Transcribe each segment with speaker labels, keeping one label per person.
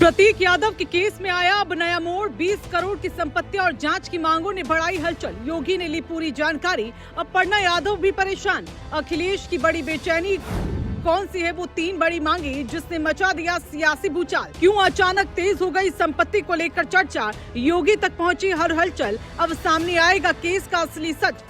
Speaker 1: प्रतीक यादव के केस में आया अब नया मोड़। 20 करोड़ की संपत्ति और जांच की मांगों ने बढ़ाई हलचल। योगी ने ली पूरी जानकारी, अपर्णा यादव भी परेशान। अखिलेश की बड़ी बेचैनी, कौन सी है वो 3 बड़ी मांगे जिसने मचा दिया सियासी भूचाल? क्यों अचानक तेज हो गई संपत्ति को लेकर चर्चा? योगी तक पहुंची हर हलचल, अब सामने आएगा केस का असली सच।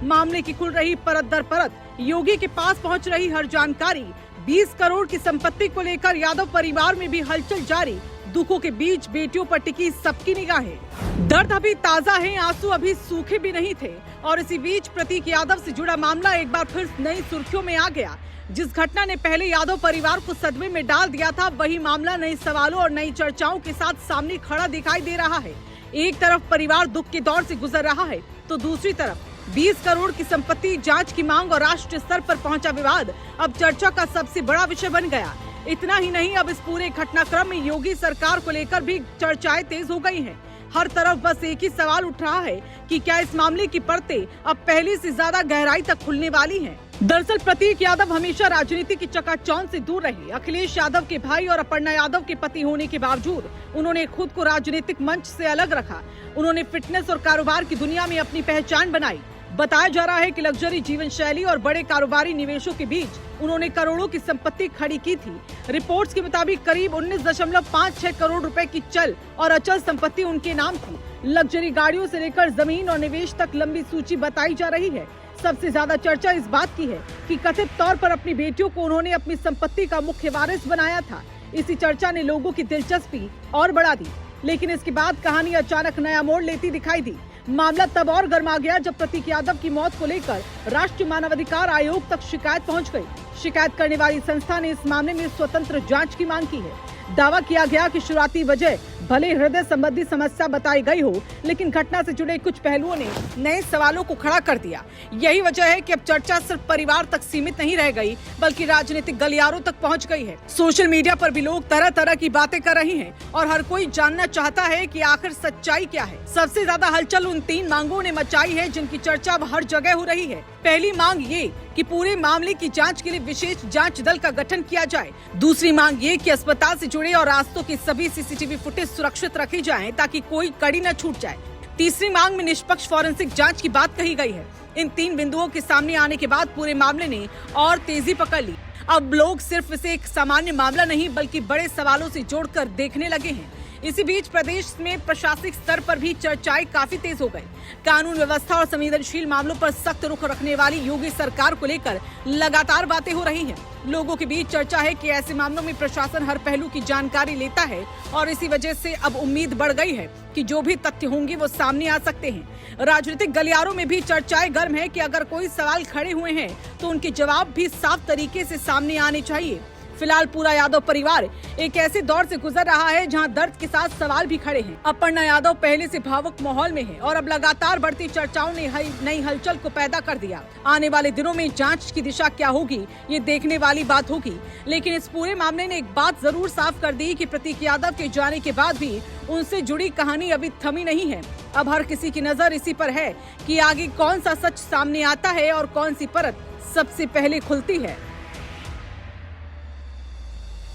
Speaker 1: मामले की खुल रही परत दर परत, योगी के पास पहुंच रही हर जानकारी। 20 करोड़ की संपत्ति को लेकर यादव परिवार में भी हलचल जारी। दुखों के बीच बेटियों पर टिकी सबकी निगाहें। दर्द अभी ताजा है, आंसू अभी सूखे भी नहीं थे। और इसी बीच प्रतीक यादव से जुड़ा मामला एक बार फिर नई सुर्खियों में आ गया। जिस घटना ने पहले यादव परिवार को सदमे में डाल दिया था, वही मामला नए सवालों और नई चर्चाओं के साथ सामने खड़ा दिखाई दे रहा है। एक तरफ परिवार दुख के दौर से गुजर रहा है, तो दूसरी तरफ 20 करोड़ की संपत्ति, जांच की मांग और राष्ट्रीय स्तर पर पहुंचा विवाद अब चर्चा का सबसे बड़ा विषय बन गया। इतना ही नहीं, अब इस पूरे घटनाक्रम में योगी सरकार को लेकर भी चर्चाएं तेज हो गई हैं। हर तरफ बस एक ही सवाल उठ रहा है कि क्या इस मामले की परतें अब पहले से ज्यादा गहराई तक खुलने वाली हैं? दरअसल प्रतीक यादव हमेशा राजनीति की चकाचौंध से दूर रहे। अखिलेश यादव के भाई और अपर्णा यादव के पति होने के बावजूद उन्होंने खुद को राजनीतिक मंच से अलग रखा। उन्होंने फिटनेस और कारोबार की दुनिया में अपनी पहचान बनाई। बताया जा रहा है कि लग्जरी जीवन शैली और बड़े कारोबारी निवेशों के बीच उन्होंने करोड़ों की संपत्ति खड़ी की थी। रिपोर्ट्स के मुताबिक करीब 19.56 करोड़ रुपए की चल और अचल संपत्ति उनके नाम थी। लग्जरी गाड़ियों से लेकर जमीन और निवेश तक लंबी सूची बताई जा रही है। सबसे ज्यादा चर्चा इस बात की है कि कथित तौर पर अपनी बेटियों को उन्होंने अपनी संपत्ति का मुख्य वारिस बनाया था। इसी चर्चा ने लोगों की दिलचस्पी और बढ़ा दी, लेकिन इसके बाद कहानी अचानक नया मोड़ लेती दिखाई दी। मामला तब और गर्मा गया जब प्रतीक यादव की मौत को लेकर राष्ट्रीय मानवाधिकार आयोग तक शिकायत पहुंच गई। शिकायत करने वाली संस्था ने इस मामले में स्वतंत्र जांच की मांग की है। दावा किया गया कि शुरुआती वजह भले हृदय संबंधी समस्या बताई गई हो, लेकिन घटना से जुड़े कुछ पहलुओं ने नए सवालों को खड़ा कर दिया। यही वजह है कि अब चर्चा सिर्फ परिवार तक सीमित नहीं रह गई, बल्कि राजनीतिक गलियारों तक पहुंच गई है। सोशल मीडिया पर भी लोग तरह तरह की बातें कर रहे हैं और हर कोई जानना चाहता है कि आखिर सच्चाई क्या है। सबसे ज्यादा हलचल उन 3 मांगों ने मचाई है जिनकी चर्चा अब हर जगह हो रही है। पहली मांग ये कि पूरे मामले की जांच के लिए विशेष जांच दल का गठन किया जाए। दूसरी मांग ये कि अस्पताल से जुड़े और रास्तों की सभी सीसीटीवी फुटेज सुरक्षित रखी जाएं ताकि कोई कड़ी न छूट जाए। तीसरी मांग में निष्पक्ष फॉरेंसिक जांच की बात कही गई है। इन 3 बिंदुओं के सामने आने के बाद पूरे मामले ने और तेजी पकड़ ली। अब लोग सिर्फ इसे एक सामान्य मामला नहीं बल्कि बड़े सवालों से जोड़कर देखने लगे हैं। इसी बीच प्रदेश में प्रशासनिक स्तर पर भी चर्चाएं काफी तेज हो गई। कानून व्यवस्था और संवेदनशील मामलों पर सख्त रुख रखने वाली योगी सरकार को लेकर लगातार बातें हो रही हैं। लोगों के बीच चर्चा है कि ऐसे मामलों में प्रशासन हर पहलू की जानकारी लेता है और इसी वजह से अब उम्मीद बढ़ गई है कि जो भी तथ्य होंगे वो सामने आ सकते हैं। राजनीतिक गलियारों में भी चर्चाएं गर्म है कि अगर कोई सवाल खड़े हुए हैं तो उनके जवाब भी साफ तरीके से सामने आने चाहिए। फिलहाल पूरा यादव परिवार एक ऐसे दौर से गुजर रहा है जहां दर्द के साथ सवाल भी खड़े हैं। अपर्णा यादव पहले से भावुक माहौल में है और अब लगातार बढ़ती चर्चाओं ने नई हलचल को पैदा कर दिया। आने वाले दिनों में जांच की दिशा क्या होगी ये देखने वाली बात होगी, लेकिन इस पूरे मामले ने एक बात जरूर साफ कर दी कि प्रतीक यादव के जाने के बाद भी उनसे जुड़ी कहानी अभी थमी नहीं है। अब हर किसी की नजर इसी पर है कि आगे कौन सा सच सामने आता है और कौन सी परत सबसे पहले खुलती है।